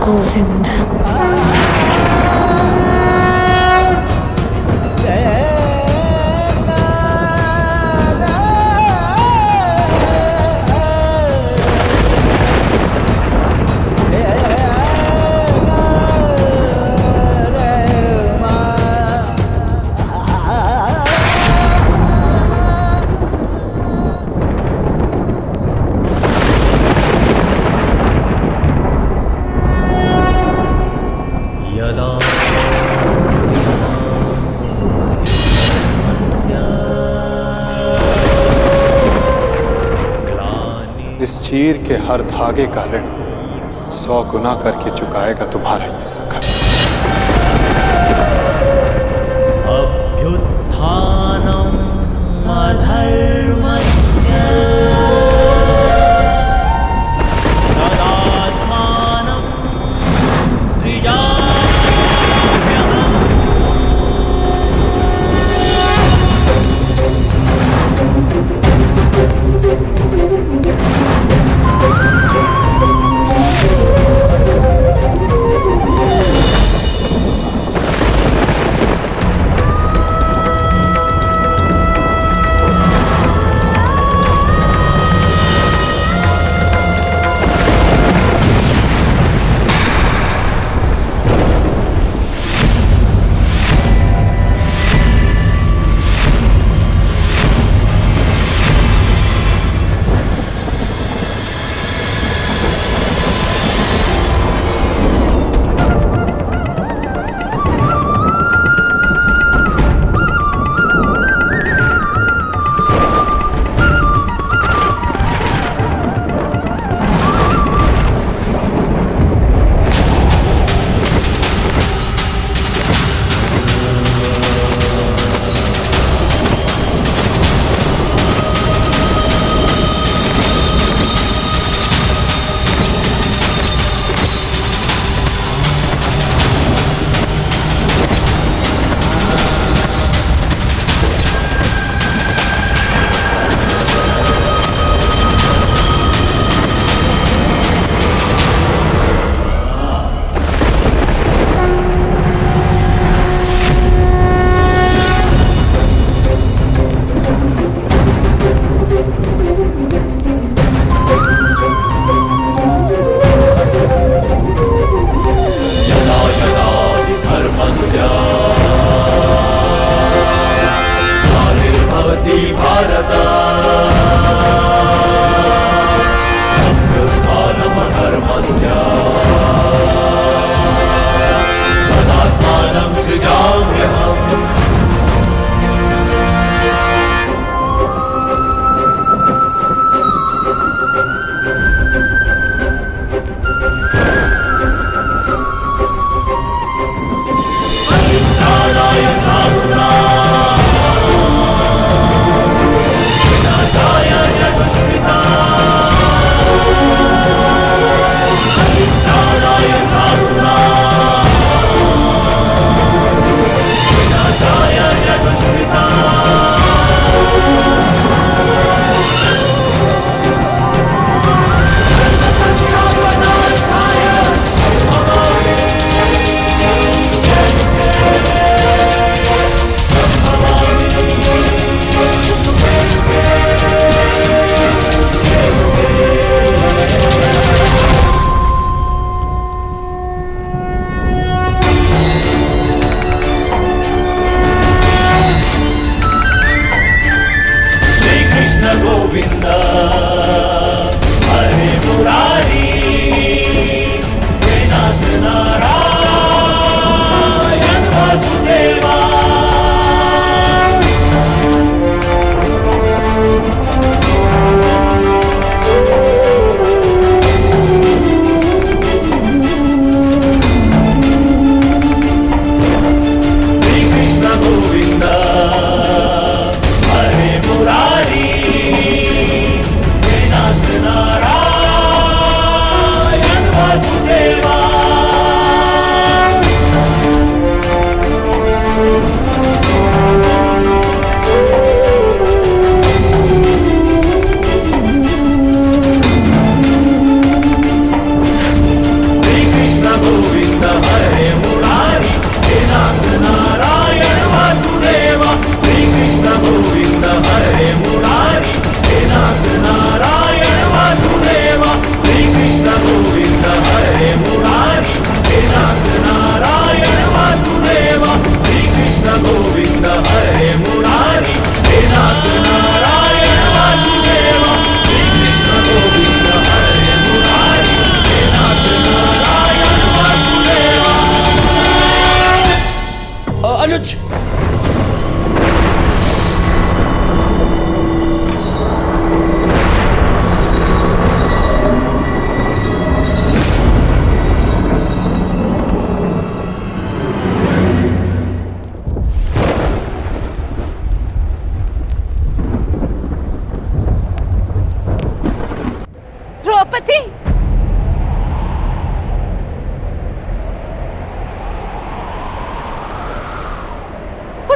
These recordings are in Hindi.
गोविंद। इस चीर के हर धागे का ऋण 100 गुना करके चुकाएगा तुम्हारा ये सखा। अभ्युत्थानम् अधर्मस्य तदात्मानं सृजाम्यहम्।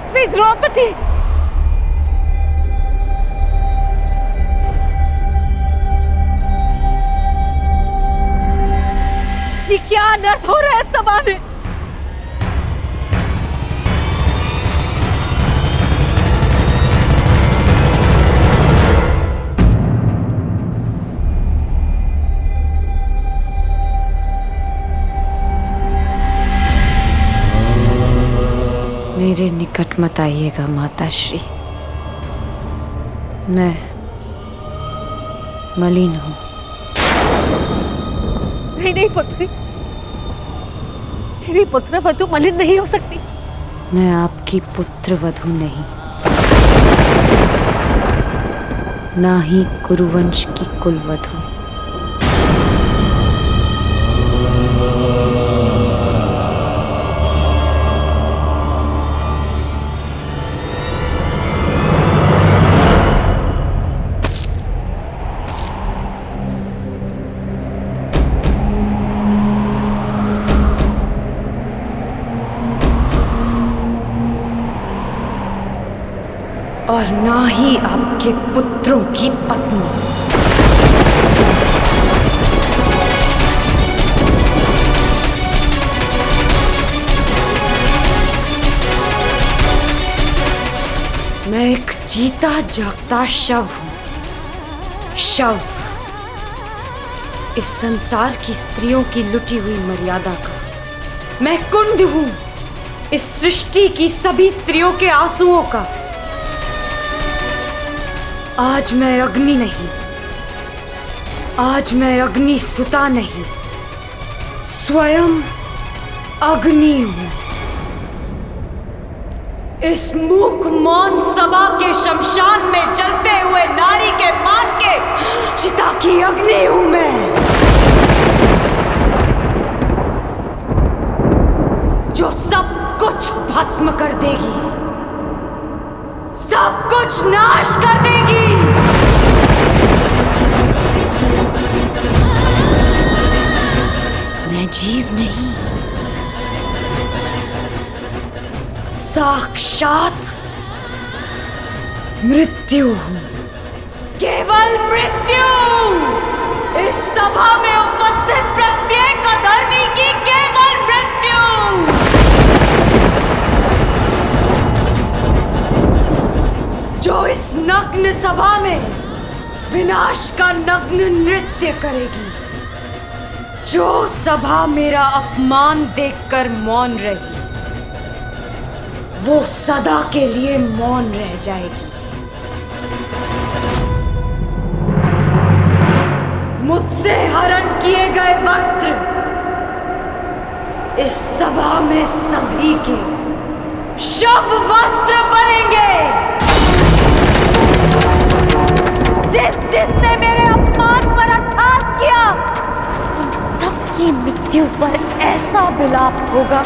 पुत्री द्रौपदी, ये क्या अनर्थ हो रहा है सभा में? मेरे निकट मत आइएगा माताश्री, मैं मलिन हूँ। नहीं नहीं पुत्री, मेरी पुत्र वधु मलिन नहीं हो सकती। मैं आपकी पुत्र वधु नहीं, ना ही कुरुवंश की कुलवधु। और ना ही आपके पुत्रों की पत्नी। मैं एक जीता जागता शव हूं, शव। इस संसार की स्त्रियों की लुटी हुई मर्यादा का मैं कुंड हूं, इस सृष्टि की सभी स्त्रियों के आंसुओं का। आज मैं अग्नि नहीं, आज मैं अग्नि सुता नहीं, स्वयं अग्नि हूं। इस मूक मौन सभा के शमशान में जलते हुए नारी के मान के चिता की अग्नि हूं मैं, जो सब कुछ भस्म कर देगी, सब कुछ नाश कर देगी। मैं जीव नहीं, साक्षात मृत्यु हूं, केवल मृत्यु। इस सभा में उपस्थित प्रत्येक अधर्मी की केवल मृत्यु। जो इस नग्न सभा में विनाश का नग्न नृत्य करेगी, जो सभा मेरा अपमान देखकर मौन रही, वो सदा के लिए मौन रह जाएगी। मुझसे हरण किए गए वस्त्र इस सभा में सभी के शव वस्त्र बनेंगे। जिसने मेरे अपमान पर अट्टहास किया, उन सबकी मृत्यु पर ऐसा विलाप होगा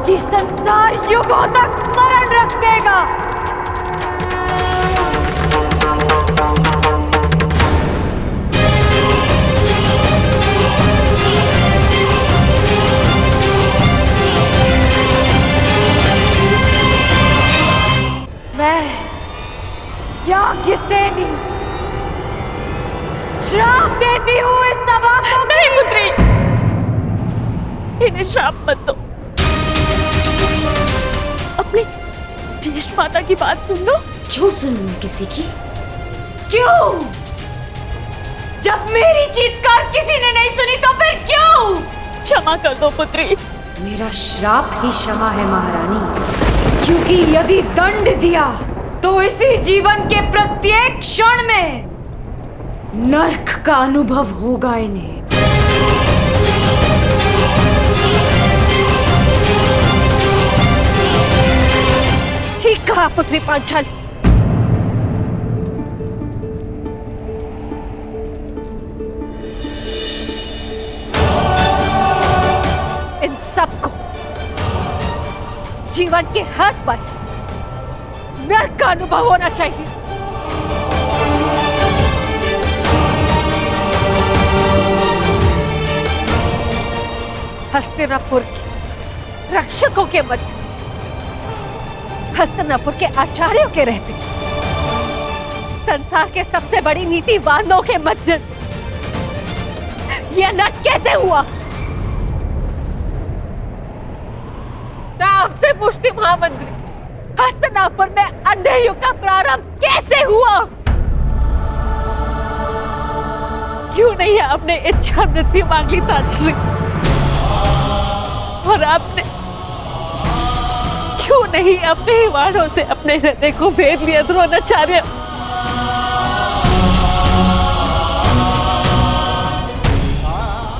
कि संसार युगों तक स्मरण रखेगा। मैं याज्ञसेनी श्राप देती हूँ इस सभा को। नहीं पुत्री, इन्हें श्राप मत दो। अपनी ज्येष्ठ माता की बात सुन लो। क्यों सुनूं मैं किसी की? क्यों? जब मेरी चीत्कार किसी ने नहीं सुनी तो फिर क्यों? क्षमा कर दो पुत्री। मेरा श्राप ही क्षमा है महारानी, क्योंकि यदि दंड दिया तो इसी जीवन के प्रत्येक क्षण में नर्क का अनुभव होगा इन्हें। ठीक कहा पुत्री पांचाली। इन सबको जीवन के हर पल नर्क का अनुभव होना चाहिए। हस्तिनापुर के रक्षकों के मध्य हस्तिनापुर के आचार्यों के रहते, संसार के सबसे बड़ी नीतिवानों के मध्य यह नट कैसे हुआ? मैं आपसे पूछती महामंत्री, हस्तिनापुर में अंधे युग का प्रारंभ कैसे हुआ? क्यों नहीं आपने इच्छा मृत्यु मांग ली ताजश्री? और आपने क्यों नहीं अपने ही वाणों से अपने हृदय को भेद लिया द्रोणाचार्य?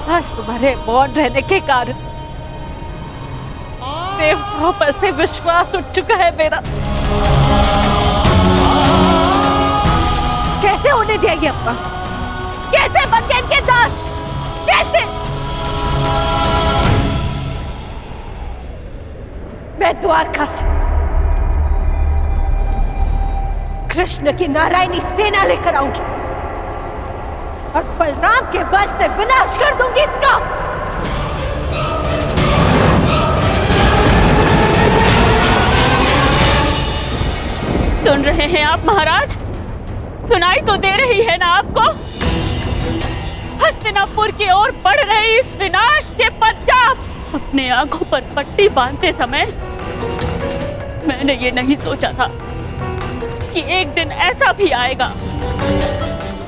आज तुम्हारे मौन रहने के कारण देवताओं पर से विश्वास उठ चुका है मेरा। कैसे होने दिया ये अपना? कैसे बन गए इनके दास? कैसे? मैं द्वारका से कृष्ण की नारायणी सेना लेकर आऊंगी और बलराम के बल से विनाश कर दूंगी इसका। सुन रहे हैं आप महाराज? सुनाई तो दे रही है ना आपको? हस्तिनापुर की ओर बढ़ रही इस विनाश के पश्चात अपने आंखों पर पट्टी बांधते समय मैंने ये नहीं सोचा था कि एक दिन ऐसा भी आएगा,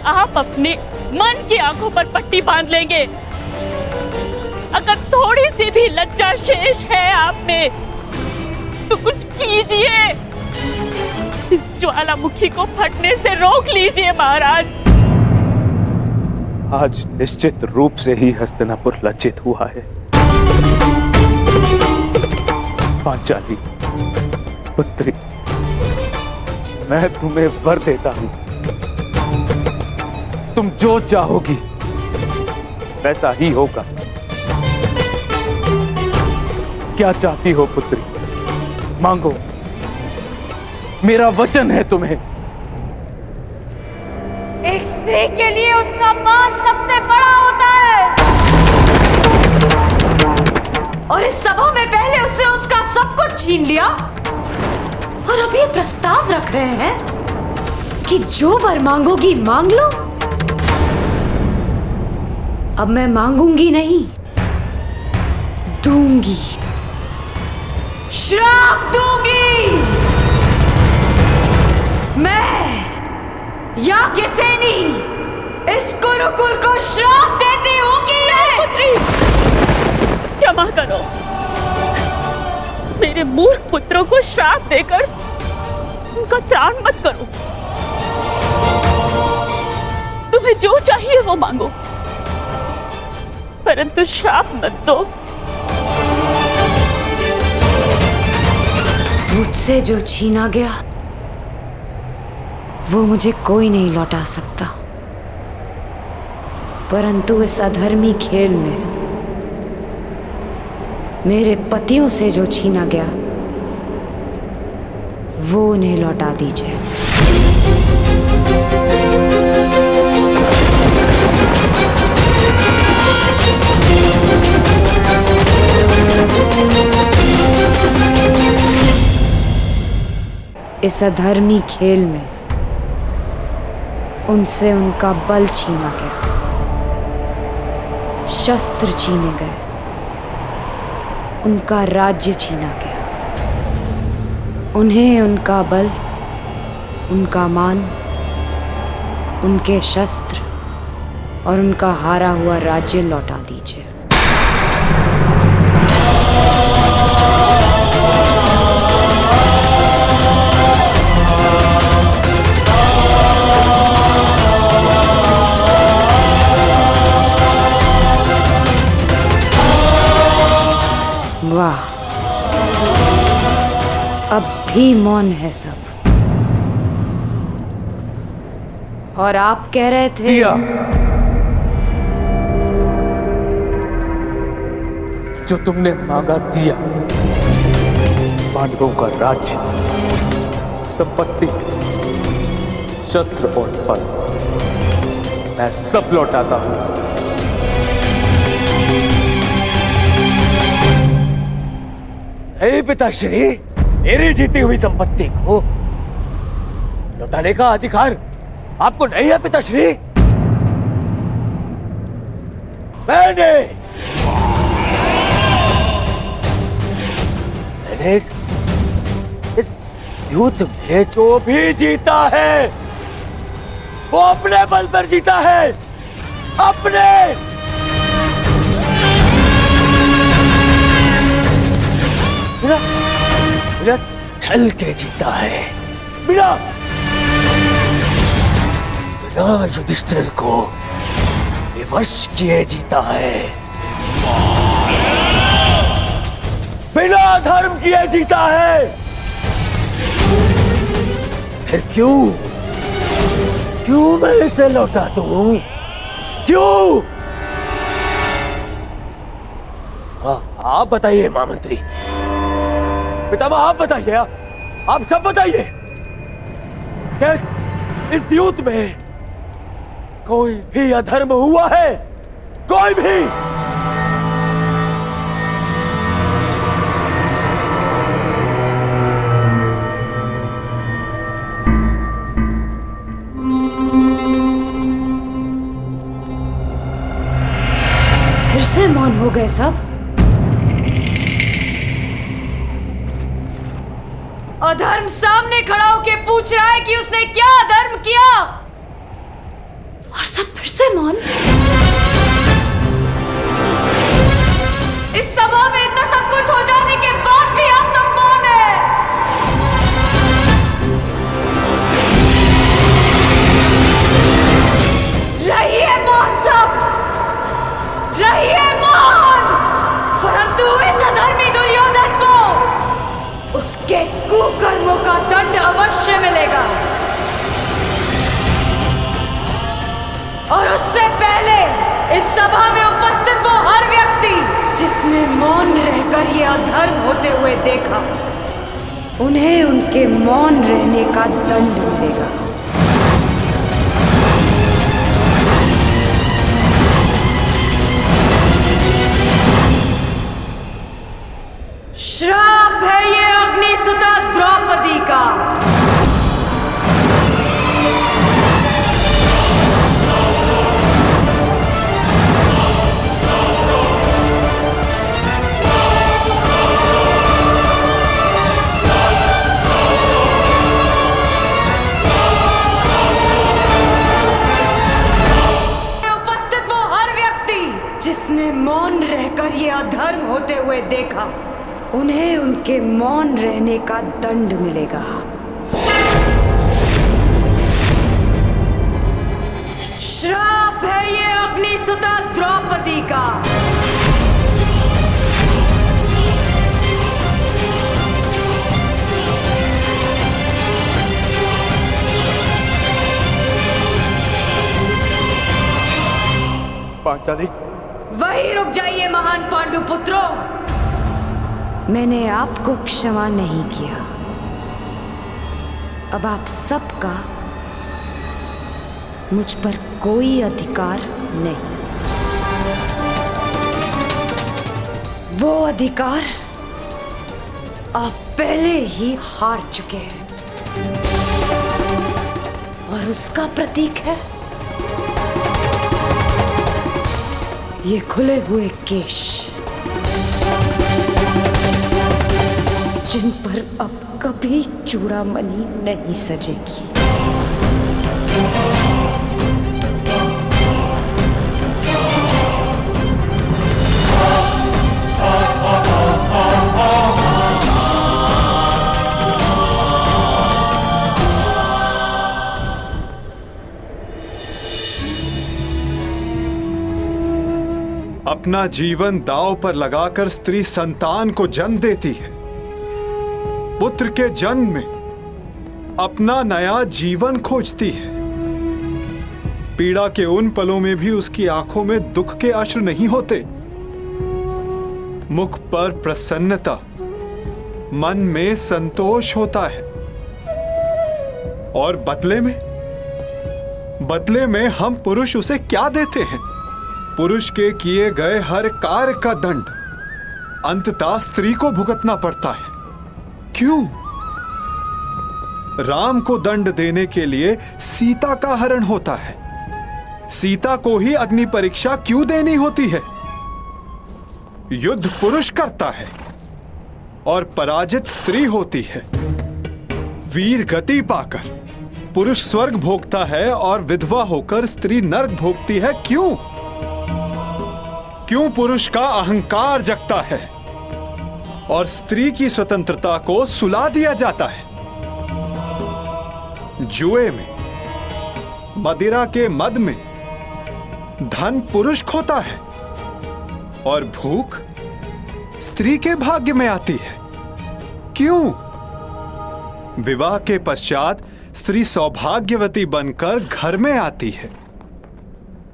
आप अपने मन की आंखों पर पट्टी बांध लेंगे। अगर थोड़ी सी भी लज्जा शेष है आप में तो कुछ कीजिए, इस ज्वालामुखी को फटने से रोक लीजिए महाराज। आज निश्चित रूप से ही हस्तिनापुर लज्जित हुआ है। पांचाली पुत्री, मैं तुम्हें वर देता हूं, तुम जो चाहोगी वैसा ही होगा। क्या चाहती हो पुत्री? मांगो, मेरा वचन है तुम्हें। एक स्त्री के लिए उसका मान सबसे बड़ा होता है, और इस सभा में पहले उससे उसका सब कुछ छीन लिया और अभी प्रस्ताव रख रहे हैं कि जो वर मांगोगी मांग लो। अब मैं मांगूंगी नहीं, दूंगी, श्राप दूंगी। मैं याज्ञसेनी इस गुरुकुल को श्राप देती हूँ कि क्षमा करो, मेरे मूर्ख पुत्रों को श्राप देकर उनका त्राण मत करो। तुम्हें जो चाहिए वो मांगो, परंतु श्राप मत दो। मुझसे जो छीना गया वो मुझे कोई नहीं लौटा सकता, परंतु इस अधर्मी खेल में मेरे पतियों से जो छीना गया वो उन्हें लौटा दीजिए। इस अधर्मी खेल में उनसे उनका बल छीना गया, शस्त्र छीने गए, उनका राज्य छीना गया। उन्हें उनका बल, उनका मान, उनके शस्त्र और उनका हारा हुआ राज्य लौटा दीजिए। वाह, अब भी मौन है सब। और आप कह रहे थे दिया जो तुमने मांगा, दिया। पांडवों का राज्य, संपत्ति, शस्त्र और बल मैं सब लौटाता हूं। हे पिताश्री, मेरी जीती हुई संपत्ति को लौटाने का अधिकार आपको नहीं है पिताश्री? मैंने इस युद्ध में जो भी जीता है वो अपने बल पर जीता है, अपने। बिना छल के जीता है, बिना युधिष्ठिर को विवश किए जीता है, बिना धर्म किए जीता है। फिर क्यों मैं इसे लौटा दूं? क्यों? आप बताइए महामंत्री, पितामह आप बताइए, आप सब बताइए, क्या इस युद्ध में कोई भी अधर्म हुआ है? कोई भी? फिर से मौन हो गए सब। अधर्म सामने खड़ा होके पूछ रहा है कि उसने क्या अधर्म किया, और सब फिर से मौन। इस सभा में इतना सब कुछ हो जाने के बाद भी आप सब मौन है। रहिए मौन सब, रहिए मौन, परंतु इस अधर्मी दुर्योधन को उसके कुकर्मों का दंड अवश्य मिलेगा, और उससे पहले इस सभा में उपस्थित वो हर व्यक्ति जिसने मौन रहकर ये अधर्म होते हुए देखा, उन्हें उनके मौन रहने का दंड मिलेगा। श्राप है ये अग्निसुता द्रौपदी का। उपस्थित वो हर व्यक्ति जिसने मौन रहकर ये अधर्म होते हुए देखा, उन्हें उनके मौन रहने का दंड मिलेगा। श्राप है ये अग्निसुता द्रौपदी का। पांचाली, वहीं रुक जाइए महान पांडु पुत्रों। मैंने आपको क्षमा नहीं किया, अब आप सबका मुझ पर कोई अधिकार नहीं। वो अधिकार आप पहले ही हार चुके हैं, और उसका प्रतीक है ये खुले हुए केश, जिन पर अब कभी चूड़ामणि नहीं सजेगी। अपना जीवन दांव पर लगाकर स्त्री संतान को जन्म देती है। पुत्र के जन्म में अपना नया जीवन खोजती है। पीड़ा के उन पलों में भी उसकी आंखों में दुख के अश्रु नहीं होते। मुख पर प्रसन्नता, मन में संतोष होता है। और बदले में हम पुरुष उसे क्या देते हैं? पुरुष के किए गए हर कार्य का दंड अंततः स्त्री को भुगतना पड़ता है। क्यों? राम को दंड देने के लिए सीता का हरण होता है। सीता को ही अग्नि परीक्षा क्यों देनी होती है? युद्ध पुरुष करता है और पराजित स्त्री होती है। वीर गति पाकर पुरुष स्वर्ग भोगता है और विधवा होकर स्त्री नरक भोगती है। क्यों? क्यों पुरुष का अहंकार जगता है और स्त्री की स्वतंत्रता को सुला दिया जाता है? जुए में, मदिरा के मद में धन पुरुष खोता है और भूख स्त्री के भाग्य में आती है। क्यों? विवाह के पश्चात स्त्री सौभाग्यवती बनकर घर में आती है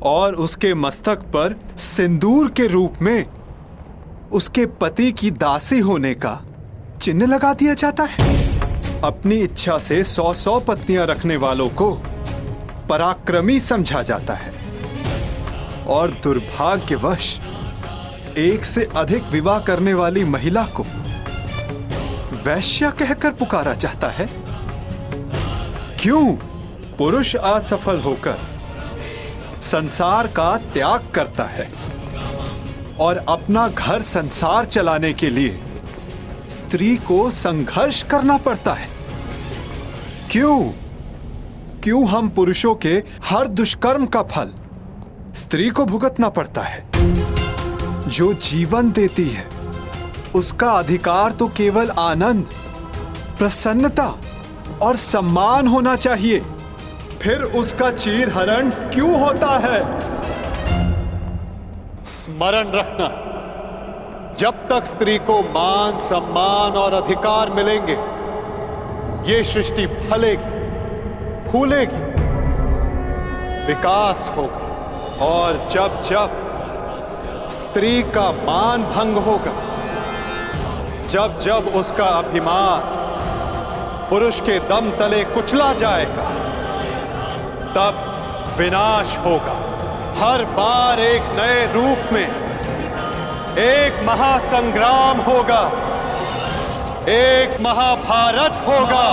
और उसके मस्तक पर सिंदूर के रूप में उसके पति की दासी होने का चिन्ह लगा दिया जाता है। अपनी इच्छा से 100 पत्नियां रखने वालों को पराक्रमी समझा जाता है और दुर्भाग्यवश एक से अधिक विवाह करने वाली महिला को वैश्या कहकर पुकारा जाता है। क्यों? पुरुष असफल होकर संसार का त्याग करता है और अपना घर संसार चलाने के लिए स्त्री को संघर्ष करना पड़ता है। क्यों? क्यों हम पुरुषों के हर दुष्कर्म का फल स्त्री को भुगतना पड़ता है? जो जीवन देती है उसका अधिकार तो केवल आनंद, प्रसन्नता और सम्मान होना चाहिए। फिर उसका चीरहरण क्यों होता है? स्मरण रखना, जब तक स्त्री को मान, सम्मान और अधिकार मिलेंगे ये सृष्टि फलेगी, फूलेगी, विकास होगा। और जब जब स्त्री का मान भंग होगा, जब जब उसका अभिमान पुरुष के दम तले कुचला जाएगा, तब विनाश होगा। हर बार एक नए रूप में एक महासंग्राम होगा, एक महाभारत होगा।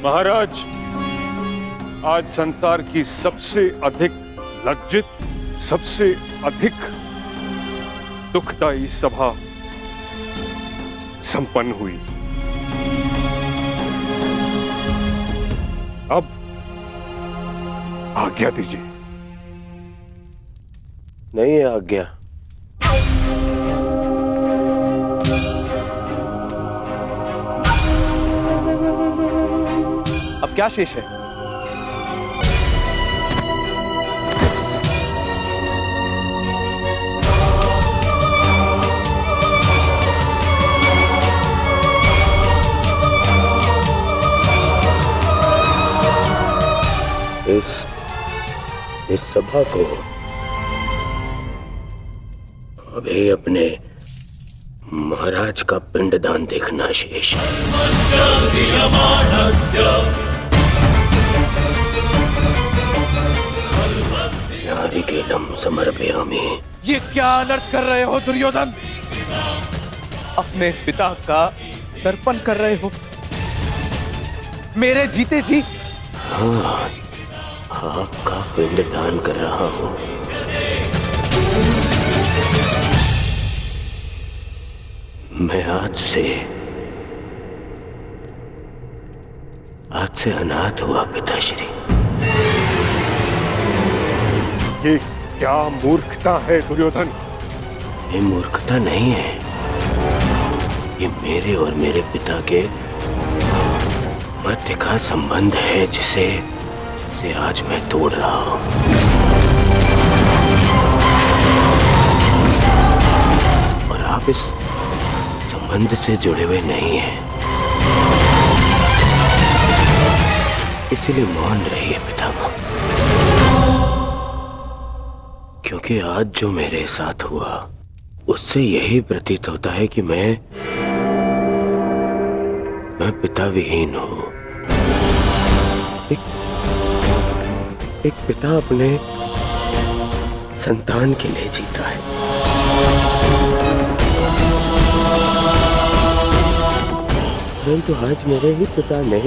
महाराज, आज संसार की सबसे अधिक लज्जित, सबसे अधिक दुखदायी सभा संपन्न हुई। अब आज्ञा दीजिए। नहीं है आज्ञा। अब क्या शेष है? इस सभा को अभी अपने महाराज का पिंडदान देखना शेष है। नारिकेलम समर्पयामि। ये क्या अनर्थ कर रहे हो दुर्योधन? अपने पिता का तर्पण कर रहे हो मेरे जीते जी। हाँ, आपका पिंडदान कर रहा हूं। मैं आज से अनाथ हुआ पिताश्री। ये क्या मूर्खता है दुर्योधन? ये मूर्खता नहीं है, ये मेरे और मेरे पिता के मध्य का संबंध है जिसे आज मैं तोड़ रहा हूं। और आप इस संबंध से जुड़े हुए नहीं हैं, इसीलिए मौन रहिए पितामह। क्योंकि आज जो मेरे साथ हुआ उससे यही प्रतीत होता है कि मैं मैं पिता विहीन हूं। एक पिता अपने संतान के लिए जीता है। परंतु आज मेरे ही पिता ने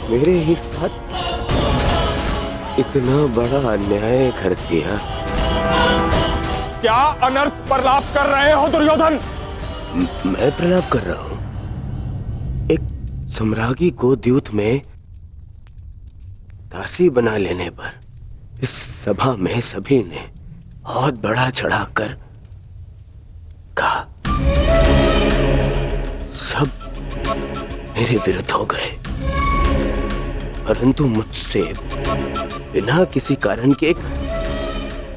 मेरे ही साथ इतना बड़ा अन्याय कर दिया। क्या अनर्थ प्रलाप कर रहे हो दुर्योधन? मैं प्रलाप कर रहा हूं। एक सम्राज्ञी को द्यूत में दासी बना लेने पर इस सभा में सभी ने बहुत बड़ा चढ़ाकर कहा। सब मेरे विरुद्ध हो गए, परंतु मुझसे बिना किसी कारण के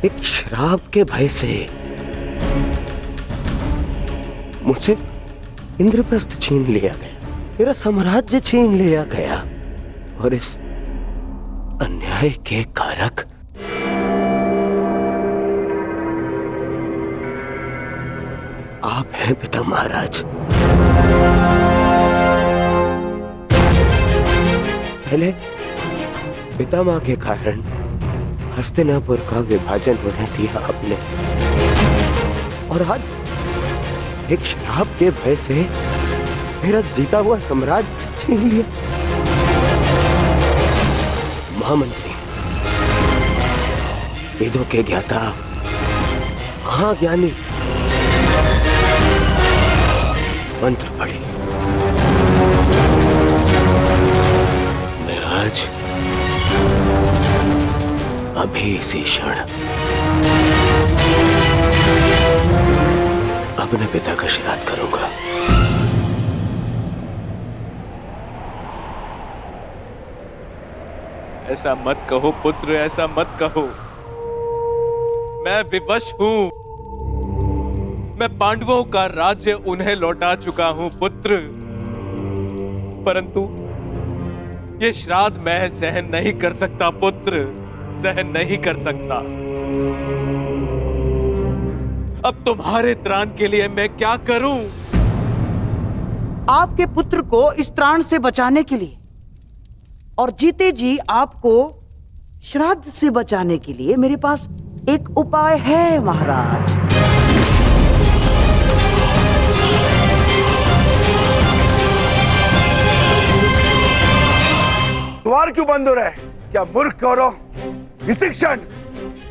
एक श्राप के भय से मुझसे इंद्रप्रस्थ छीन लिया गया, मेरा साम्राज्य छीन लिया गया। और इस अन्याय के कारक आप हैं पिता महाराज। पहले पितामह के कारण हस्तिनापुर का विभाजन होने दिया आपने, और आज एक श्राप के भय से मेरा जीता हुआ साम्राज्य छीन लिया। महामंत्री, वेदों के ज्ञाता, महाज्ञानी, मंत्र पढ़ी। मैं आज अभी इसी क्षण अपने पिता का श्राद्ध करूंगा। ऐसा मत कहो पुत्र, ऐसा मत कहो। मैं विवश हूं। मैं पांडवों का राज्य उन्हें लौटा चुका हूं पुत्र, परंतु ये श्राद्ध मैं सहन नहीं कर सकता पुत्र, सहन नहीं कर सकता। अब तुम्हारे त्राण के लिए मैं क्या करूं? आपके पुत्र को इस त्राण से बचाने के लिए और जीते जी आपको श्राद्ध से बचाने के लिए मेरे पास एक उपाय है महाराज। द्वार क्यों बंद हो रहा है? क्या मूर्ख कौरव इसी क्षण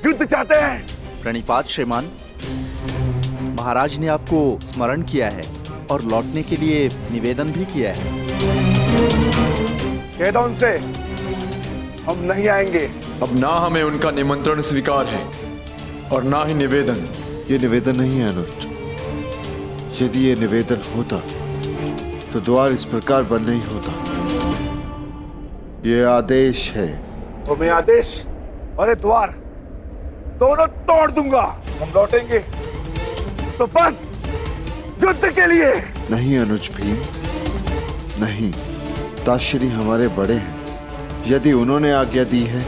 युद्ध चाहते हैं? प्रणिपात श्रीमान, महाराज ने आपको स्मरण किया है और लौटने के लिए निवेदन भी किया है। कह दो उनसे हम नहीं आएंगे। अब ना हमें उनका निमंत्रण स्वीकार है और ना ही निवेदन। ये निवेदन नहीं है अनुज। यदि ये निवेदन होता तो द्वार इस प्रकार बंद नहीं होता। ये आदेश है। तुम्हें आदेश और ये द्वार दोनों तोड़ दूंगा। हम लौटेंगे तो बस युद्ध के लिए। नहीं अनुज भीम, नहीं। ताश्री हमारे बड़े हैं, यदि उन्होंने आज्ञा दी है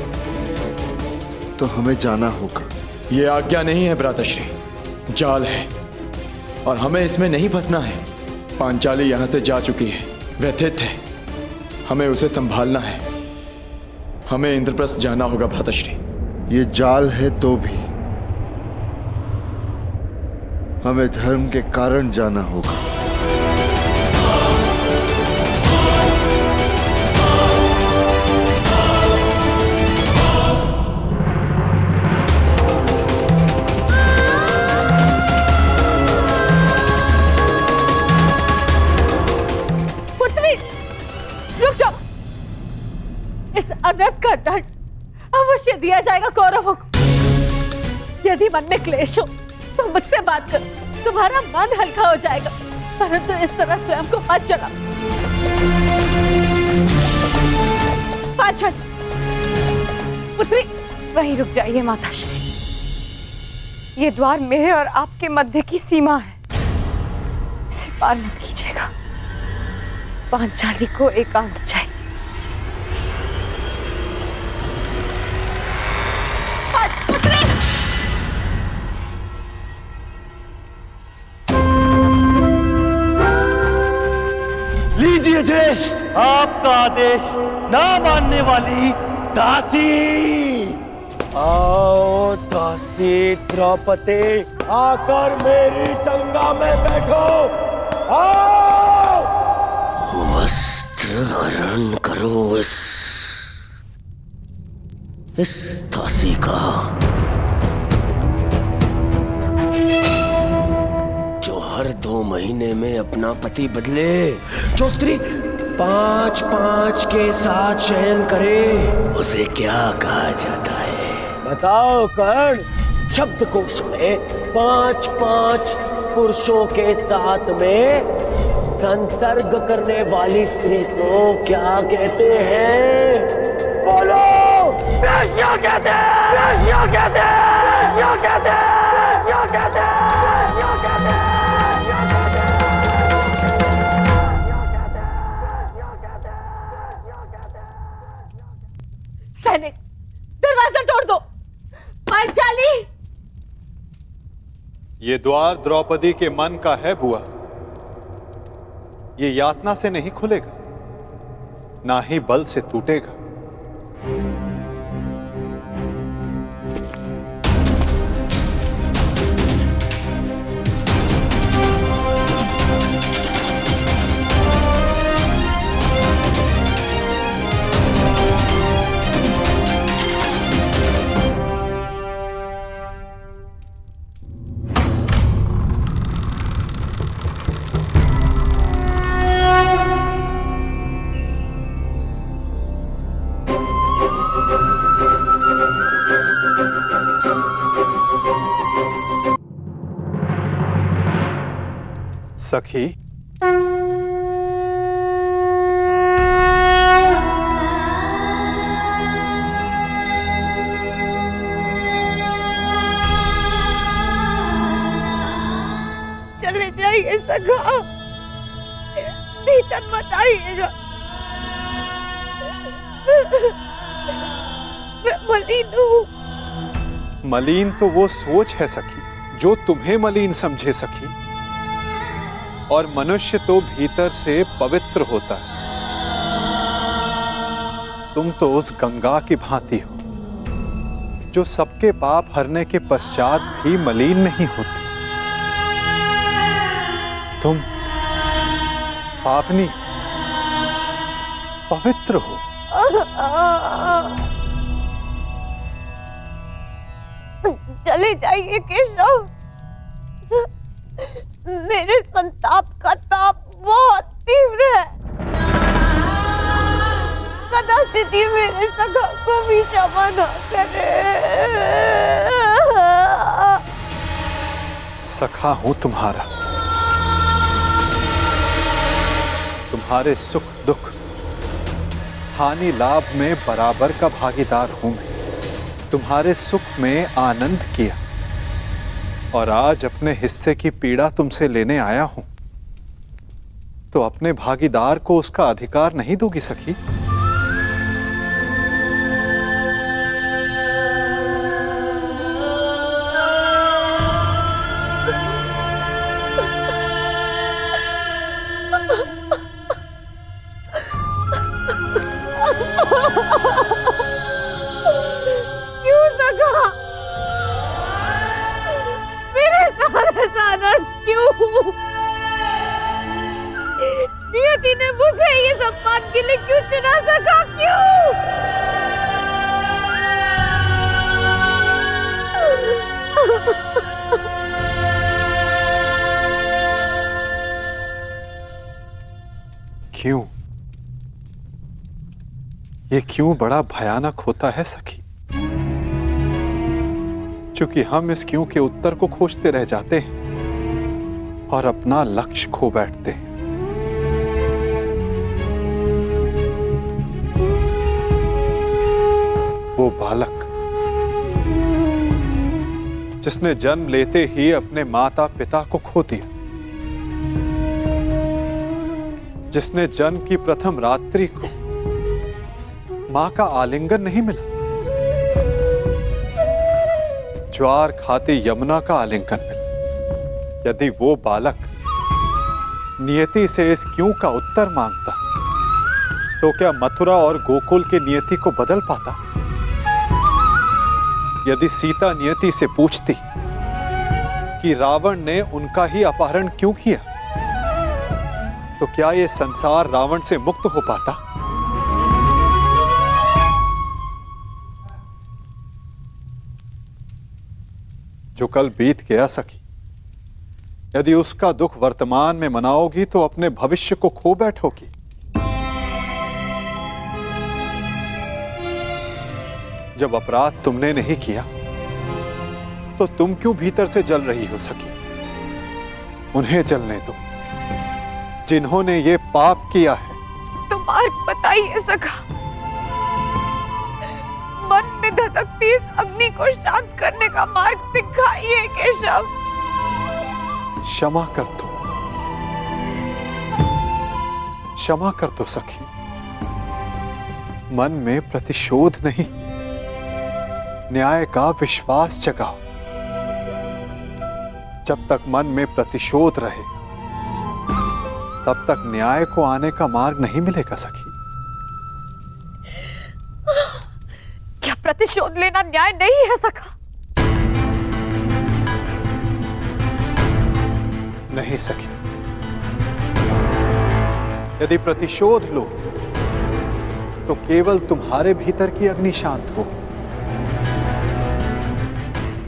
तो हमें जाना होगा। ये आज्ञा नहीं है भ्राताश्री, जाल है और हमें इसमें नहीं फंसना है। पांचाली यहाँ से जा चुकी है, व्यथित है, हमें उसे संभालना है। हमें इंद्रप्रस्थ जाना होगा भ्राताश्री। ये जाल है तो भी हमें धर्म के कारण जाना होगा। पुत्री, रुक जाओ। इस अनर्थ का दंड अवश्य दिया जाएगा कौरवों को। यदि मन में क्लेश हो तो मुझसे बात करो, तुम्हारा मन हल्का हो जाएगा, परंतु इस तरह स्वयं को मत जलाओ। पांचन, पुत्री वहीं रुक जाइए माताश्री। ये द्वार मेरे और आपके मध्य की सीमा है, इसे पार मत कीजिएगा। पांचाली को एकांत चाहिए। आपका आदेश ना मानने वाली दासी। आओ दासी द्रौपदी, आकर मेरी गंगा में बैठो। आओ। वस्त्र हरण करो इस दासी का, जो हर 2 महीने में अपना पति बदले, जो स्त्री 5-5 के साथ शयन करे, उसे क्या कहा जाता है? बताओ कर्ण। शब्दकोश में 5-5 पुरुषों के साथ में संसर्ग करने वाली स्त्री को क्या कहते हैं? बोलो। क्या कहते हैं? क्या कहते हैं? क्या कहते हैं? क्या कहते हैं? क्या कहते हैं? सैनिक, दरवाजा तोड़ दो। पांचाली। ये द्वार द्रौपदी के मन का है बुआ। ये यातना से नहीं खुलेगा, ना ही बल से टूटेगा। सखी, चले जाइए सखा, भीतर मत आइएगा। मैं मलिन हूँ। मलिन तो वो सोच है सखी जो तुम्हें मलिन समझे सखी, और मनुष्य तो भीतर से पवित्र होता है। तुम तो उस गंगा की भांति हो जो सबके पाप हरने के पश्चात भी मलिन नहीं होती। तुम पावनी पवित्र हो। चले जाइए केशव। मेरे संताप का ताप बहुत तीव्र है। कदाचित ही मेरे सखा को भी क्षमा न करे। सखा हूं तुम्हारा, तुम्हारे सुख दुख हानि लाभ में बराबर का भागीदार हूं मैं। तुम्हारे सुख में आनंद किया और आज अपने हिस्से की पीड़ा तुमसे लेने आया हूं, तो अपने भागीदार को उसका अधिकार नहीं दोगी सखी? क्यों सखा? मेरे सारे सानंद क्यों? नियति ने मुझे ये सम्मान के लिए क्यों चुना सका? क्यों? क्यों? ये क्यों बड़ा भयानक होता है सखी? क्योंकि हम इस क्यों के उत्तर को खोजते रह जाते हैं और अपना लक्ष्य खो बैठते हैं। वो बालक जिसने जन्म लेते ही अपने माता पिता को खो दिया, जिसने जन्म की प्रथम रात्रि को मां का आलिंगन नहीं मिला, ज्वार खाती यमुना का आलिंगन मिला। यदि वो बालक नियति से इस क्यों का उत्तर मांगता तो क्या मथुरा और गोकुल की नियति को बदल पाता? यदि सीता नियति से पूछती कि रावण ने उनका ही अपहरण क्यों किया, तो क्या यह संसार रावण से मुक्त हो पाता? जो कल बीत गया सखी, यदि उसका दुख वर्तमान में मनाओगी तो अपने भविष्य को खो बैठोगी। जब अपराध तुमने नहीं किया तो तुम क्यों भीतर से जल रही हो सकी? उन्हें जलने दो जिन्होंने ये पाप किया है। तो मार्ग बताइए सखा, मन में धधकती इस अग्नि को शांत करने का मार्ग दिखाइए केशव। क्षमा कर दो, क्षमा कर दो सखी। मन में प्रतिशोध नहीं, न्याय का विश्वास जगाओ। जब तक मन में प्रतिशोध रहे तब तक न्याय को आने का मार्ग नहीं मिलेगा सखी। क्या प्रतिशोध लेना न्याय नहीं है सखा? नहीं सखी, यदि प्रतिशोध लो तो केवल तुम्हारे भीतर की अग्नि शांत होगी,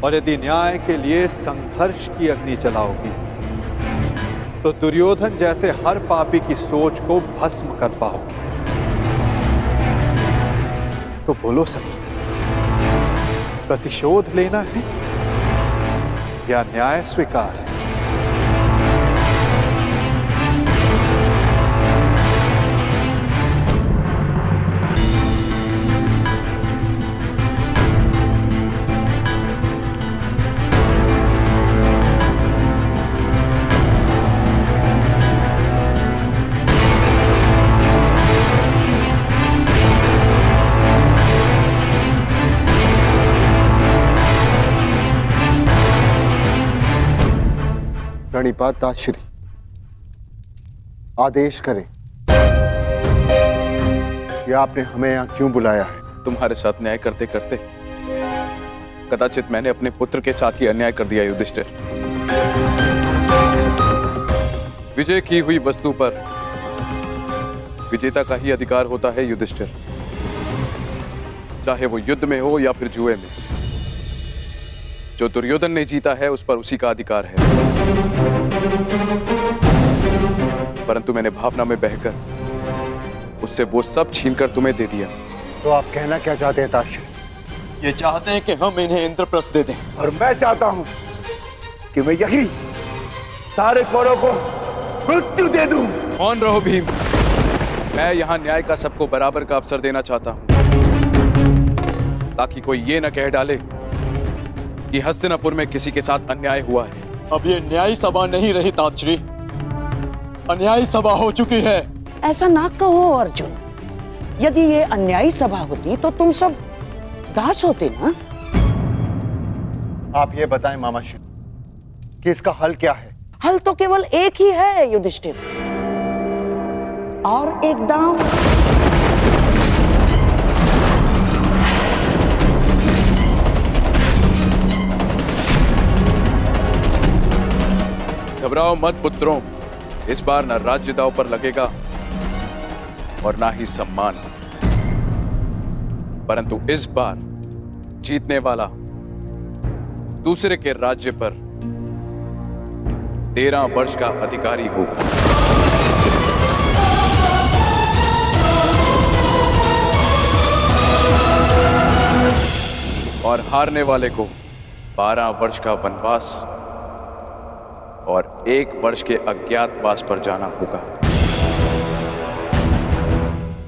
और यदि न्याय के लिए संघर्ष की अग्नि जलाओगी तो दुर्योधन जैसे हर पापी की सोच को भस्म कर पाओगी। तो बोलो सखी, प्रतिशोध लेना है या न्याय स्वीकार है? प्रणिपात ताश्री, आदेश करें कि आपने हमें यहाँ क्यों बुलाया है? तुम्हारे साथ न्याय करते करते कदाचित मैंने अपने पुत्र के साथ ही अन्याय कर दिया युधिष्ठिर। विजय की हुई वस्तु पर विजेता का ही अधिकार होता है युधिष्ठिर, चाहे वो युद्ध में हो या फिर जुए में। जो दुर्योधन ने जीता है उस पर उसी का अधिकार है, परंतु मैंने भावना में बहकर उससे वो सब छीनकर तुम्हें दे दिया। तो आप कहना क्या चाहते हैं ताश्री? ये चाहते हैं कि हम इन्हें इंद्रप्रस्थ दे दें। और मैं चाहता हूं कि मैं यही सारे कौरवों को मृत्यु दे दूं। कौन रहो भीम, मैं यहाँ न्याय का सबको बराबर का अवसर देना चाहता हूँ, ताकि कोई ये न कह डाले कि हस्तिनापुर में किसी के साथ अन्याय हुआ है। अब ये न्याय सभा नहीं रही तातश्री, अन्यायी सभा हो चुकी है। ऐसा ना कहो अर्जुन, यदि ये अन्यायी सभा होती तो तुम सब दास होते ना। आप ये बताएं मामाश्री कि इसका हल क्या है? हल तो केवल एक ही है युधिष्ठिर, और एक दांव। घबराओ मत पुत्रों, इस बार न राज्य दांव पर लगेगा और ना ही सम्मान, परंतु इस बार जीतने वाला दूसरे के राज्य पर 13 वर्ष का अधिकारी होगा। और हारने वाले को 12 वर्ष का वनवास और 1 वर्ष के अज्ञातवास पर जाना होगा।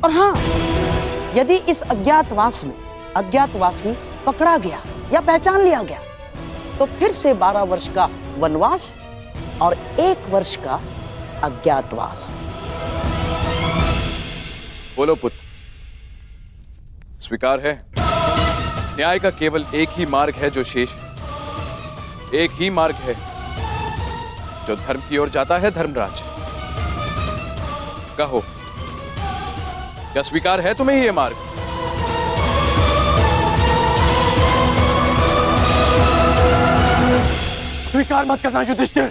और हाँ, यदि इस अज्ञातवास में अज्ञातवासी पकड़ा गया या पहचान लिया गया तो फिर से 12 वर्ष का वनवास और 1 वर्ष का अज्ञातवास। बोलो पुत्र, स्वीकार है? न्याय का केवल एक ही मार्ग है जो शेष है, एक ही मार्ग है जो धर्म की ओर जाता है। धर्मराज, कहो क्या स्वीकार है तुम्हें ये मार्ग? स्वीकार मत करना युधिष्ठिर,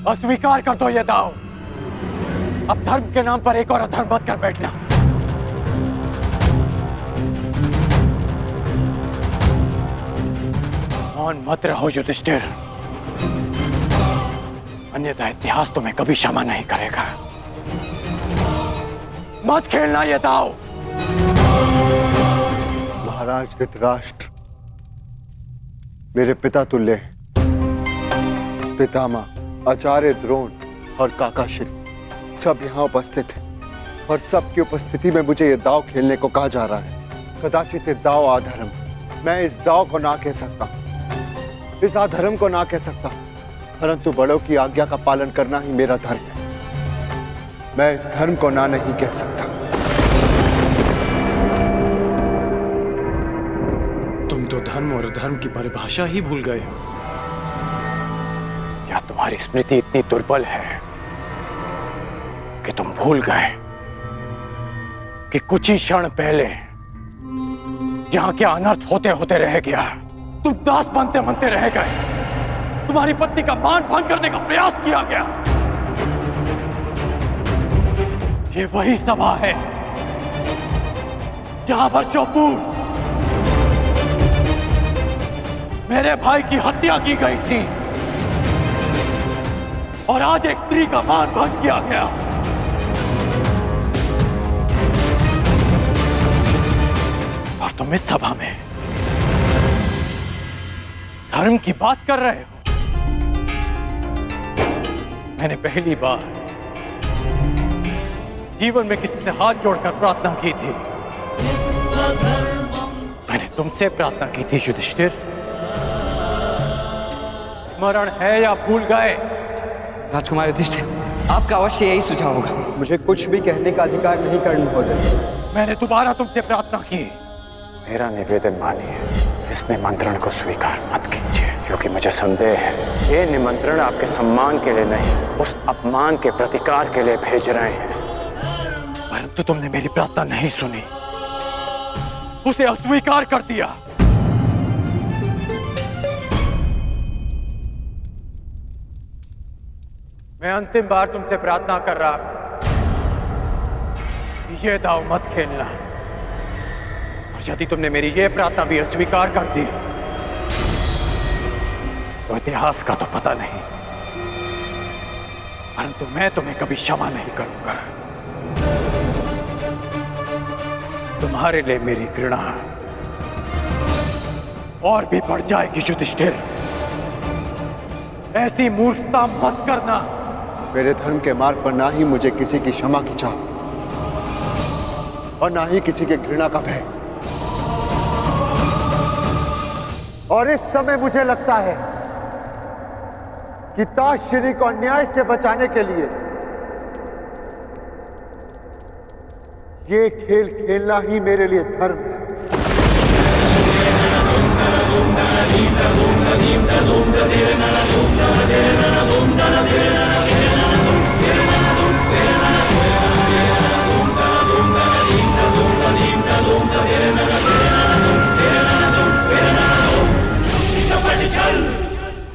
अस्वीकार कर दो ये दाव। अब धर्म के नाम पर एक और अधर्म मत कर बैठना। मौन मत रहो युधिष्ठिर, अन्यथा इतिहास तुम्हें कभी क्षमा नहीं करेगा। मत खेलना ये दाव। महाराज धृतराष्ट्र मेरे पिता तुल्य हैं। पितामह, आचार्य द्रोण और काका श्री सब यहाँ उपस्थित हैं और सबकी उपस्थिति में मुझे ये दाव खेलने को कहा जा रहा है। कदाचित ये दाव अधर्म, मैं इस दाव को ना कह सकता, इस अधर्म को ना कह सकता, परंतु बड़ों की आज्ञा का पालन करना ही मेरा धर्म है। मैं इस धर्म को ना नहीं कह सकता। तुम तो धर्म और अधर्म की परिभाषा ही भूल गए हो। क्या तुम्हारी स्मृति इतनी दुर्बल है कि तुम भूल गए कि कुछ ही क्षण पहले यहां क्या अनर्थ होते होते रह गया। तुम दास बनते बनते रह गए। तुम्हारी पत्नी का मान भंग करने का प्रयास किया गया। ये वही सभा है जहां वर्षों पूर्व मेरे भाई की हत्या की गई थी और आज एक स्त्री का मान भंग किया गया। और तुम इस सभा में धर्म की बात कर रहे हो। मैंने पहली बार जीवन में किसी से हाथ जोड़कर प्रार्थना की थी। मैंने तुमसे प्रार्थना की थी युधिष्ठिर। स्मरण है या भूल गए? राजकुमार युधिष्ठिर, आपका अवश्य यही सुझाव होगा। मुझे कुछ भी कहने का अधिकार नहीं कर्ण महोदय। मैंने दोबारा तुमसे प्रार्थना की। मेरा निवेदन मानिए, इस निमंत्रण को स्वीकार मत कीजिए, क्योंकि मुझे संदेह है ये निमंत्रण आपके सम्मान के लिए नहीं, उस अपमान के प्रतिकार के लिए भेज रहे हैं। परंतु तुमने मेरी प्रार्थना नहीं सुनी, उसे अस्वीकार कर दिया। मैं अंतिम बार तुमसे प्रार्थना कर रहा हूं, ये दाव मत खेलना। और यदि तुमने मेरी ये प्रार्थना भी अस्वीकार कर दी तो इतिहास का तो पता नहीं, परंतु मैं तुम्हें कभी क्षमा नहीं करूंगा। तुम्हारे लिए मेरी घृणा और भी बढ़ जाएगी युधिष्ठिर। ऐसी मूर्खता मत करना। मेरे धर्म के मार्ग पर ना ही मुझे किसी की क्षमा की चाह और ना ही किसी के घृणा का भय। और इस समय मुझे लगता है कि ताशरी को अन्याय से बचाने के लिए ये खेल खेलना ही मेरे लिए धर्म है।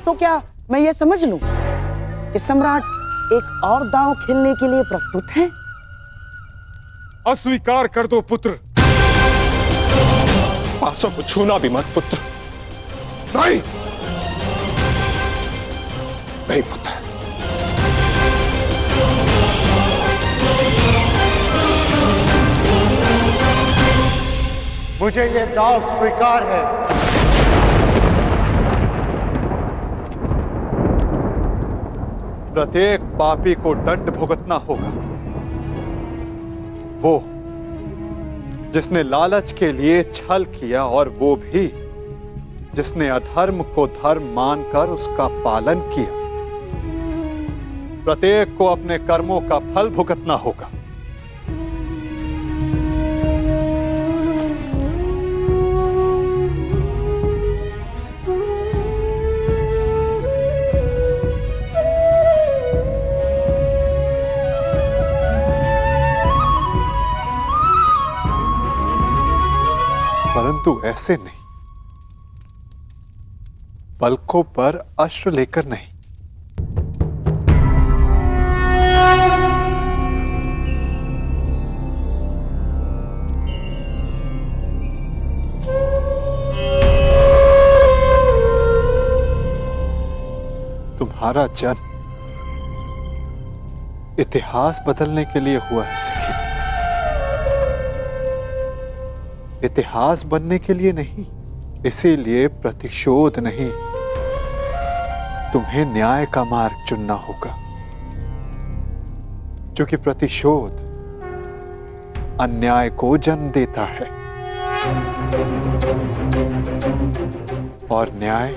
तो क्या मैं ये समझ लूं कि सम्राट एक और दांव खेलने के लिए प्रस्तुत हैं? अस्वीकार कर दो पुत्र। पासों को छूना भी मत पुत्र। नहीं, नहीं पुत्र। मुझे ये दाव स्वीकार है। प्रत्येक पापी को दंड भुगतना होगा। वो जिसने लालच के लिए छल किया, और वो भी जिसने अधर्म को धर्म मानकर उसका पालन किया। प्रत्येक को अपने कर्मों का फल भुगतना होगा। परंतु ऐसे नहीं, पलकों पर अश्रु लेकर नहीं। तुम्हारा जन्म इतिहास बदलने के लिए हुआ है सखी, इतिहास बनने के लिए नहीं। इसीलिए प्रतिशोध नहीं, तुम्हें न्याय का मार्ग चुनना होगा, क्योंकि प्रतिशोध अन्याय को जन्म देता है और न्याय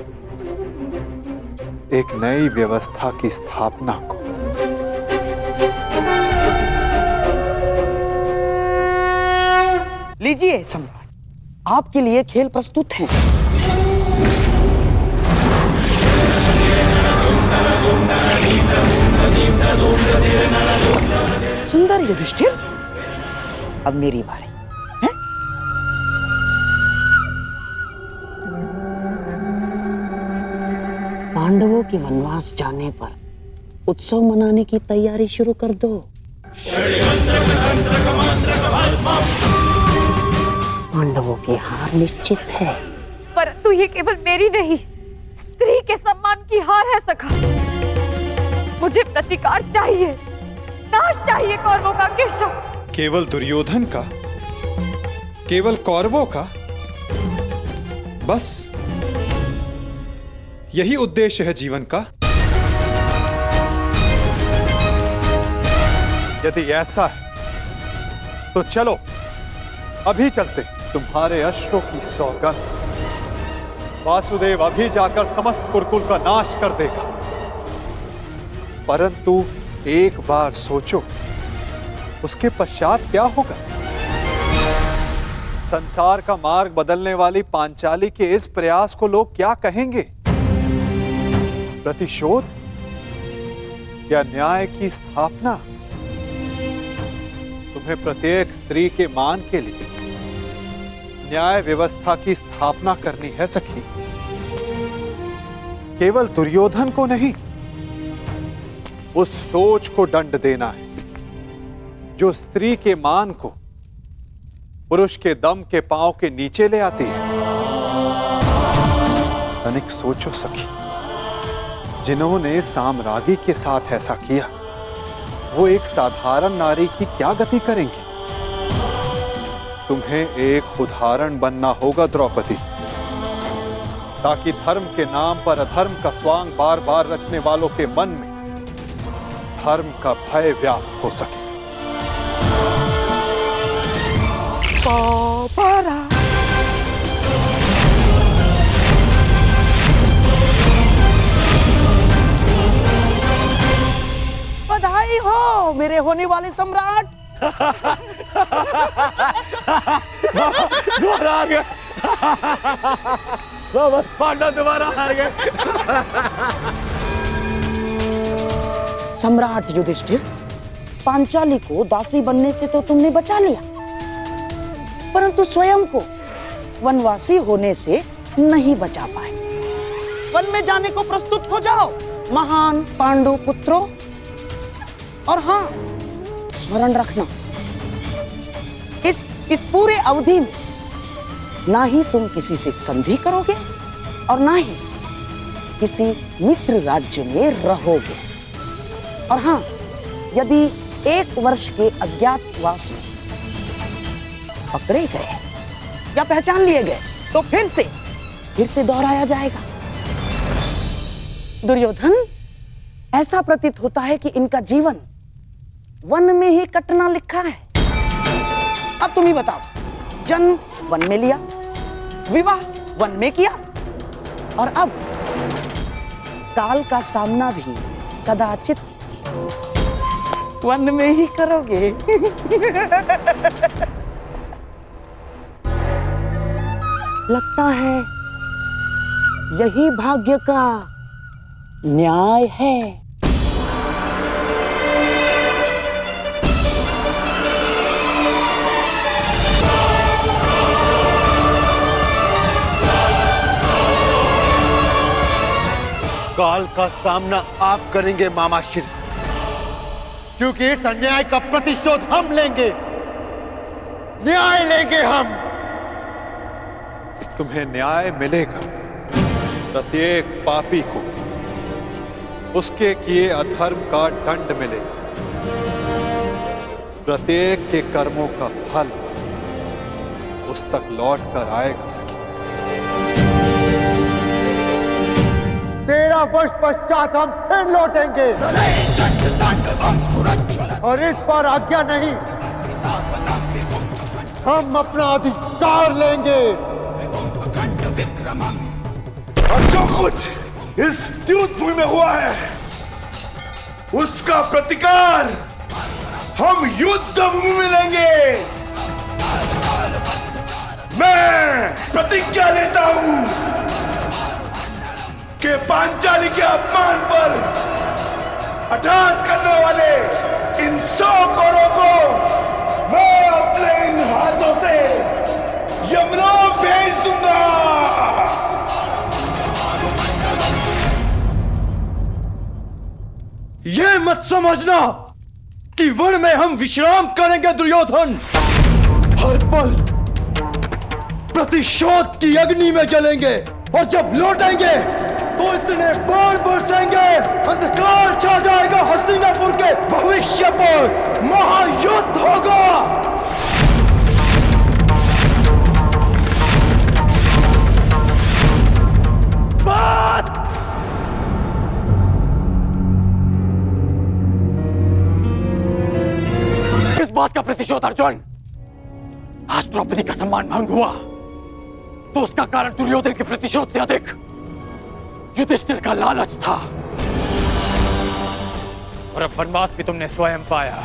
एक नई व्यवस्था की स्थापना को। लीजिए सम्राट, आपके लिए खेल प्रस्तुत हैं। सुंदर युधिष्ठिर, अब मेरी बारी है। पांडवों के वनवास जाने पर उत्सव मनाने की तैयारी शुरू कर दो। पांडवों की हार निश्चित है। परंतु ये केवल मेरी नहीं, स्त्री के सम्मान की हार है सखा। मुझे प्रतिकार चाहिए, नाश चाहिए कौरवों का केशव। केवल दुर्योधन का, केवल कौरवों का, बस यही उद्देश्य है जीवन का। यदि ऐसा है तो चलो अभी चलते। तुम्हारे अश्रों की सौगंध वासुदेव अभी जाकर समस्त कुरुकुल का नाश कर देगा। परंतु एक बार सोचो, उसके पश्चात क्या होगा? संसार का मार्ग बदलने वाली पांचाली के इस प्रयास को लोग क्या कहेंगे? प्रतिशोध या न्याय की स्थापना? तुम्हें प्रत्येक स्त्री के मान के लिए न्याय व्यवस्था की स्थापना करनी है सखी, केवल दुर्योधन को नहीं, उस सोच को दंड देना है जो स्त्री के मान को पुरुष के दम के पांव के नीचे ले आती है। तनिक सोचो सखी, जिन्होंने साम्राज्ञी के साथ ऐसा किया, वो एक साधारण नारी की क्या गति करेंगे? तुम्हें एक उदाहरण बनना होगा द्रौपदी, ताकि धर्म के नाम पर अधर्म का स्वांग बार बार रचने वालों के मन में धर्म का भय व्याप्त हो सके। बधाई हो मेरे होने वाले सम्राट। दोबारा हार गए। पांडव दोबारा हार गए। सम्राट युधिष्ठिर, पांचाली को दासी बनने से तो तुमने बचा लिया, परंतु स्वयं को वनवासी होने से नहीं बचा पाए। वन में जाने को प्रस्तुत हो जाओ महान पांडु पुत्रों। और हाँ, स्मरण रखना, इस पूरे अवधि में ना ही तुम किसी से संधि करोगे और ना ही किसी मित्र राज्य में रहोगे। और हाँ, यदि 1 वर्ष के अज्ञातवास में पकड़े गए या पहचान लिए गए तो फिर से दोहराया जाएगा। दुर्योधन, ऐसा प्रतीत होता है कि इनका जीवन वन में ही कटना लिखा है। अब तुम ही बताओ, जन्म वन में लिया, विवाह वन में किया, और अब काल का सामना भी कदाचित वन में ही करोगे। लगता है यही भाग्य का न्याय है। काल का सामना आप करेंगे मामा श्री, क्योंकि इस अन्याय का प्रतिशोध हम लेंगे, न्याय लेंगे हम। तुम्हें न्याय मिलेगा। प्रत्येक पापी को उसके किए अधर्म का दंड मिलेगा। प्रत्येक के कर्मों का फल उस तक लौट कर आएगा सखी। 13 वर्ष पश्चात हम फिर लौटेंगे और इस बार आज्ञा नहीं, हम अपना अधिकार लेंगे। और जो कुछ इस द्यूत भूमि में हुआ है उसका प्रतिकार हम युद्ध भूमि में लेंगे। मैं प्रतिज्ञा लेता हूं कि पांचाली के अपमान पर अट्टहास करने वाले इन 100 कौरवों को मैं अपने इन हाथों से यमलोक भेज दूंगा। ये मत समझना कि वन में हम विश्राम करेंगे दुर्योधन। हर पल प्रतिशोध की अग्नि में जलेंगे और जब लौटेंगे तो इतने बाण बरसेंगे, अंधकार छा जाएगा हस्तिनापुर के भविष्य पर। महायुद्ध होगा। बात किस बात का प्रतिशोध अर्जुन? आज द्रौपदी का सम्मान भंग हुआ तो उसका कारण दुर्योधन के प्रतिशोध से अधिक युधिष्ठिर का लालच था। और अब वनवास भी तुमने स्वयं पाया।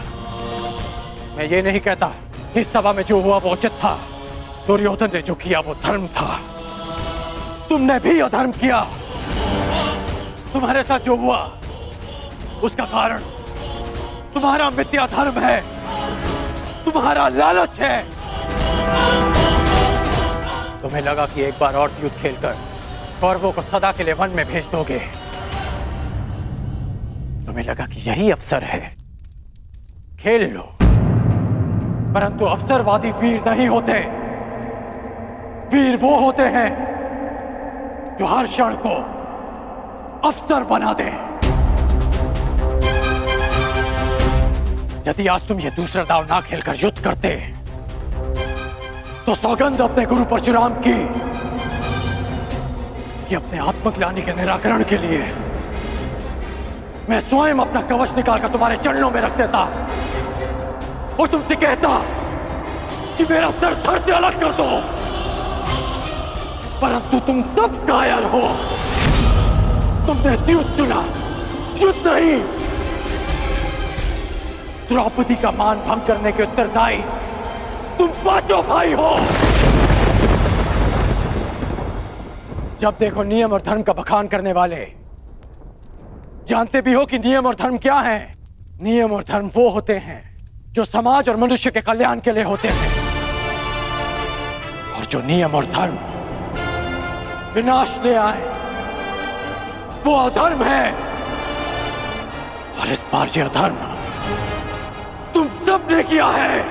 मैं ये नहीं कहता इस सभा में जो हुआ वो उचित था। दुर्योधन ने जो किया वो धर्म था। तुमने भी अधर्म किया। तुम्हारे साथ जो हुआ उसका कारण तुम्हारा मिथ्या धर्म है, तुम्हारा लालच है। तुम्हें लगा कि एक बार और युद्ध खेलकर कौरवों को सदा के लिए वन में भेज दोगे। तुम्हें लगा कि यही अवसर है, खेल लो। परंतु अवसरवादी वीर नहीं होते। वीर वो होते हैं जो हर क्षण को अवसर बना दे। यदि आज तुम ये दूसरा दांव ना खेलकर युद्ध करते तो सौगंध अपने गुरु परशुराम की कि अपने आत्मग्लानि के निराकरण के लिए मैं स्वयं अपना कवच निकालकर तुम्हारे चरणों में रख देता और तुमसे कहता कि मेरा सर धड़ से अलग कर दो। परंतु तुम सब कायर हो। तुमने युद्ध चुना, युद्ध नहीं। द्रौपदी का मान भंग करने के उत्तरदायी तुम पांचों भाई हो। जब देखो नियम और धर्म का बखान करने वाले। जानते भी हो कि नियम और धर्म क्या है? नियम और धर्म वो होते हैं जो समाज और मनुष्य के कल्याण के लिए होते हैं, और जो नियम और धर्म विनाश ले आए वो अधर्म है। और इस बार ये अधर्म तुम सबने किया है।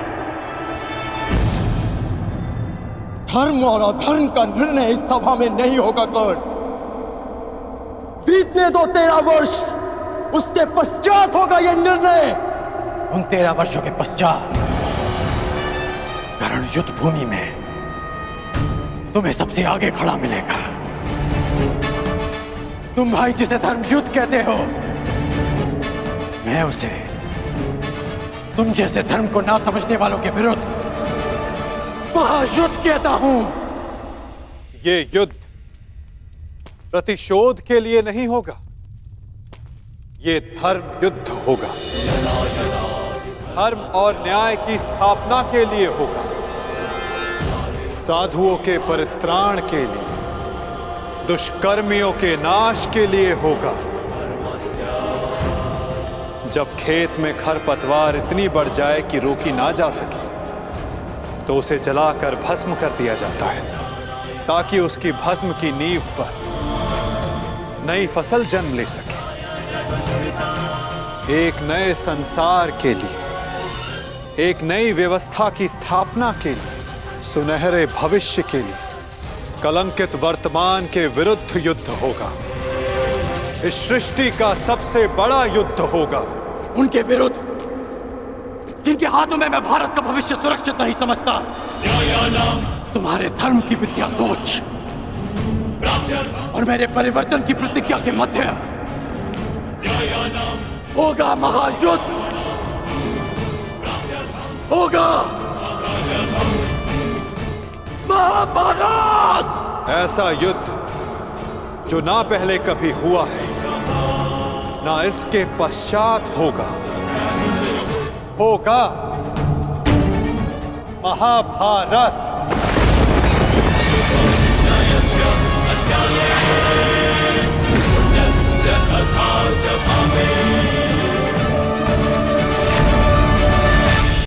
धर्म और अधर्म का निर्णय इस सभा में नहीं होगा कर्ण। बीतने दो 13 वर्ष, उसके पश्चात होगा यह निर्णय। उन 13 वर्षों के पश्चात कर्ण युद्ध भूमि में तुम्हें सबसे आगे खड़ा मिलेगा। तुम भाई जिसे धर्म युद्ध कहते हो, मैं उसे तुम जैसे धर्म को ना समझने वालों के विरुद्ध महायुद्ध कहता हूं। ये युद्ध प्रतिशोध के लिए नहीं होगा, ये धर्म युद्ध होगा। धर्म और न्याय की स्थापना के लिए होगा, साधुओं के परित्राण के लिए, दुष्कर्मियों के नाश के लिए होगा। जब खेत में खरपतवार इतनी बढ़ जाए कि रोकी ना जा सके तो उसे जलाकर भस्म कर दिया जाता है, ताकि उसकी भस्म की नींव पर नई फसल जन्म ले सके, एक नए संसार के लिए, एक नई व्यवस्था की स्थापना के लिए, सुनहरे भविष्य के लिए कलंकित वर्तमान के विरुद्ध युद्ध होगा। इस सृष्टि का सबसे बड़ा युद्ध होगा। उनके विरुद्ध जिनके हाथों में मैं भारत का भविष्य सुरक्षित नहीं समझता। तुम्हारे धर्म की विद्या सोच और मेरे परिवर्तन की प्रतिज्ञा के मध्य होगा महायुद्ध, होगा महाभारत। ऐसा युद्ध जो ना पहले कभी हुआ है, ना इसके पश्चात होगा। होगा महाभारत।